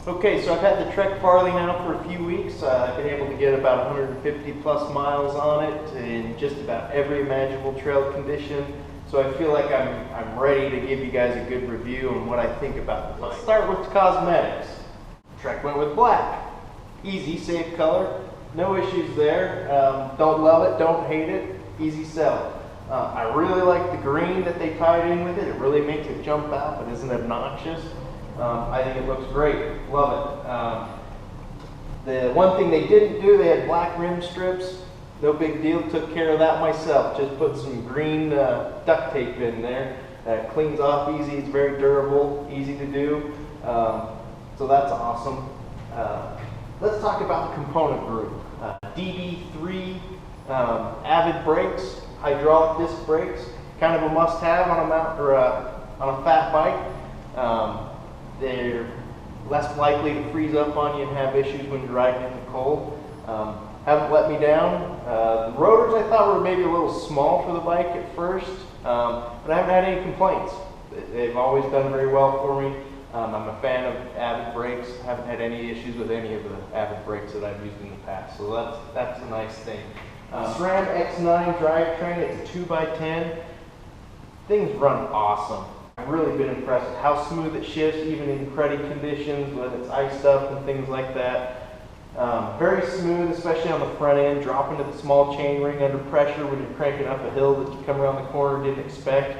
Okay, so I've had the Trek Farley now for a few weeks. I've been able to get about 150 plus miles on it in just about every imaginable trail condition. So I feel like I'm ready to give you guys a good review on what I think about the bike. Let's start with cosmetics. Trek went with black. Easy, safe color. No issues there. Don't love it, don't hate it. Easy sell. I really like the green that they tied in with it. It really makes it jump out but isn't obnoxious. I think it looks great. Love it. The one thing they didn't do, they had black rim strips. No big deal. Took care of that myself. Just put some green duct tape in there. It cleans off easy. It's very durable, easy to do. So that's awesome. Let's talk about the component group. DB3 Avid Brakes, hydraulic disc brakes. Kind of a must-have on a mount or on a fat bike. They're less likely to freeze up on you and have issues when you're riding in the cold. Haven't let me down. The rotors I thought were maybe a little small for the bike at first, but I haven't had any complaints. They've always done very well for me. I'm a fan of Avid Brakes. Haven't had any issues with any of the Avid Brakes that I've used in the past, so that's a nice thing. SRAM X9 drivetrain, it's a 2x10. Things run awesome. I've really been impressed with how smooth it shifts, even in cruddy conditions, when it's iced up and things like that. Very smooth, especially on the front end, dropping to the small chain ring under pressure when you're cranking up a hill that you come around the corner didn't expect.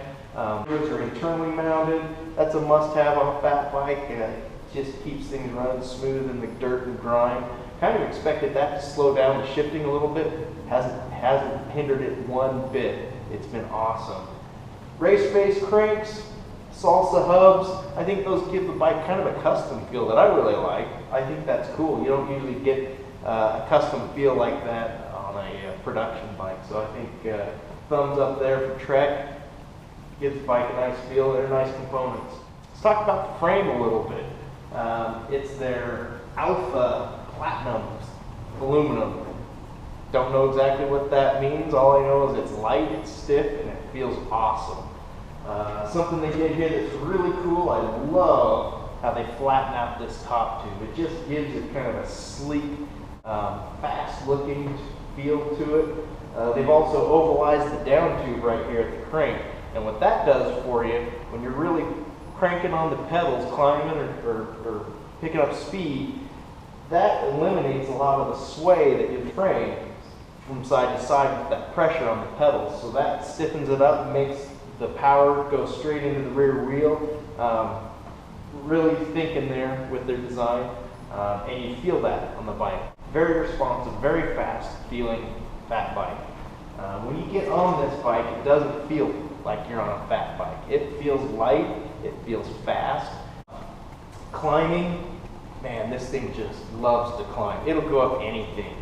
Wheels are internally mounted. That's a must-have on a fat bike. It just keeps things running smooth in the dirt and grime. Kind of expected that to slow down the shifting a little bit. Hasn't hindered it one bit. It's been awesome. Race face cranks, salsa hubs. I think those give the bike kind of a custom feel that I really like. I think that's cool. You don't usually get a custom feel like that on a production bike. So I think thumbs up there for Trek. Gives the bike a nice feel. They're nice components. Let's talk about the frame a little bit. It's their Alpha Platinum aluminum. Don't know exactly what that means. All I know is it's light, it's stiff, and it feels awesome. Something they did here that's really cool, I love how they flatten out this top tube. It just gives it kind of a sleek, fast-looking feel to it. They've also ovalized the down tube right here at the crank. And what that does for you, when you're really cranking on the pedals, climbing or picking up speed, that eliminates a lot of the sway that you frame from side to side with that pressure on the pedals. So that stiffens it up and makes the power go straight into the rear wheel. Really thinking there with their design, and you feel that on the bike. Very responsive, very fast feeling fat bike. When you get on this bike, it doesn't feel like you're on a fat bike. It feels light, it feels fast. Climbing, man, this thing just loves to climb. It'll go up anything.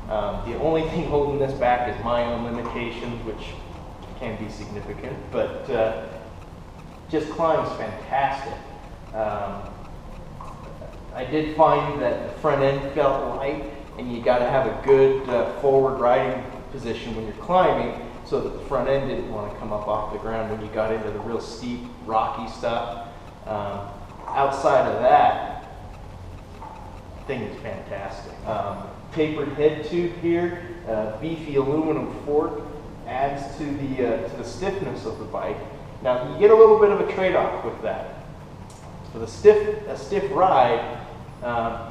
The only thing holding this back is my own limitations, which can be significant, but just climbs fantastic. I did find that the front end felt light, and you got to have a good forward riding position when you're climbing so that the front end didn't want to come up off the ground when you got into the real steep, rocky stuff. Outside of that, thing is fantastic. Tapered head tube here, beefy aluminum fork adds to the stiffness of the bike. Now you get a little bit of a trade-off with that. For a stiff ride,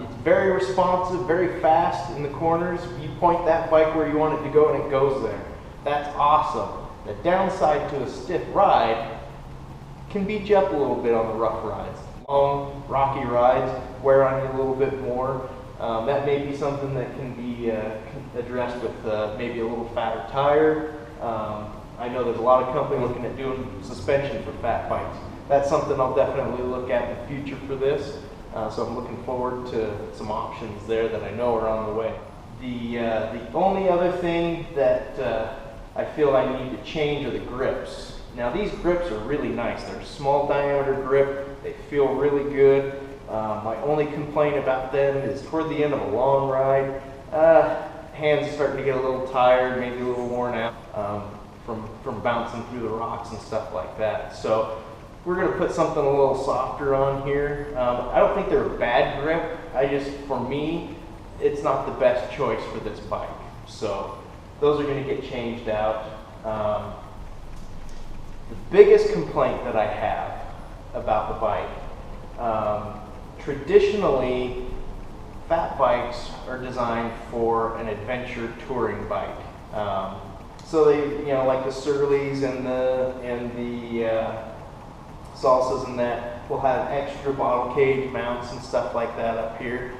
it's very responsive, very fast in the corners. You point that bike where you want it to go and it goes there. That's awesome. The downside to a stiff ride can beat you up a little bit on the rough rides. Long, rocky rides wear on you a little bit more. That may be something that can be addressed with maybe a little fatter tire. I know there's a lot of companies looking at doing suspension for fat bikes. That's something I'll definitely look at in the future for this. So I'm looking forward to some options there that I know are on the way. The only other thing that I feel I need to change are the grips. Now these grips are really nice. They're a small diameter grip. They feel really good. My only complaint about them is toward the end of a long ride, hands are starting to get a little tired, maybe a little worn out from bouncing through the rocks and stuff like that. So we're going to put something a little softer on here. I don't think they're a bad grip. For me, it's not the best choice for this bike. So those are going to get changed out. The biggest complaint that I have about the bike, traditionally, fat bikes are designed for an adventure touring bike. So they, like the Surleys and the Salsas and that will have extra bottle cage mounts and stuff like that up here.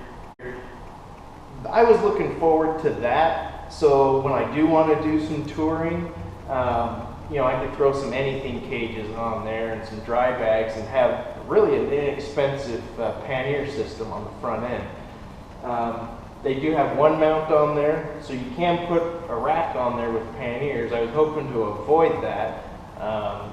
I was looking forward to that. So when I do want to do some touring, I could throw some anything cages on there and some dry bags and have really an inexpensive pannier system on the front end. They do have one mount on there, so you can put a rack on there with panniers. I was hoping to avoid that. I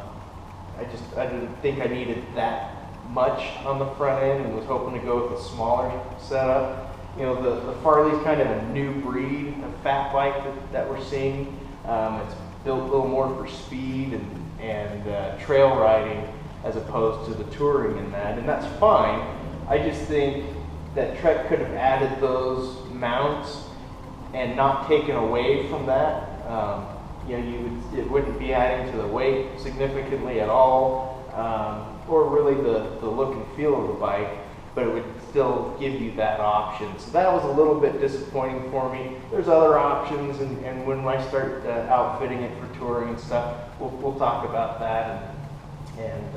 didn't think I needed that much on the front end and was hoping to go with a smaller setup. The Farley's kind of a new breed of fat bike that we're seeing. It's built a little more for speed and trail riding as opposed to the touring in that, and that's fine. I just think that Trek could have added those mounts and not taken away from that. It wouldn't be adding to the weight significantly at all, or really the look and feel of the bike, but it would still give you that option. So that was a little bit disappointing for me. There's other options, and when I start outfitting it for touring and stuff, we'll talk about that and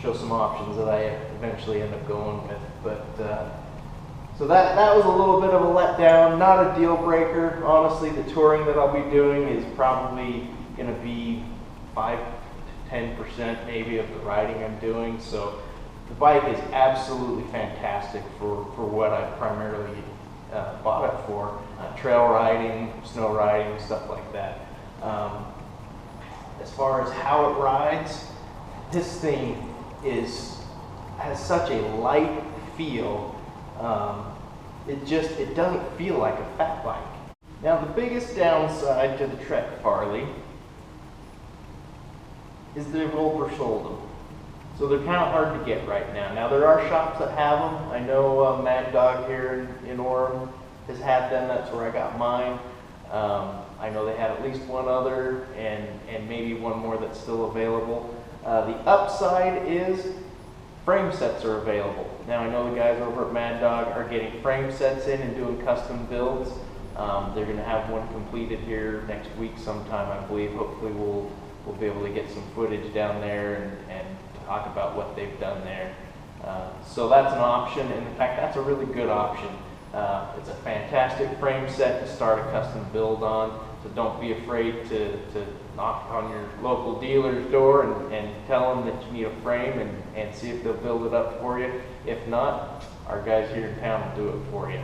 show some options that I eventually end up going with. But so that was a little bit of a letdown, not a deal breaker. Honestly, the touring that I'll be doing is probably going to be 5 to 10% maybe of the riding I'm doing. So the bike is absolutely fantastic for what I primarily bought it for, trail riding, snow riding, stuff like that. As far as how it rides, this thing has such a light feel. It doesn't feel like a fat bike. Now the biggest downside to the Trek Farley is the roller shoulder. So they're kind of hard to get right now. Now there are shops that have them. I know Mad Dog here in Orem has had them. That's where I got mine. I know they had at least one other and maybe one more that's still available. The upside is frame sets are available. Now I know the guys over at Mad Dog are getting frame sets in and doing custom builds. They're going to have one completed here next week sometime, I believe. Hopefully we'll be able to get some footage down there and talk about what they've done there. So that's an option, and in fact that's a really good option. It's a fantastic frame set to start a custom build on, so don't be afraid to knock on your local dealer's door and tell them that you need a frame and see if they'll build it up for you. If not, our guys here in town will do it for you.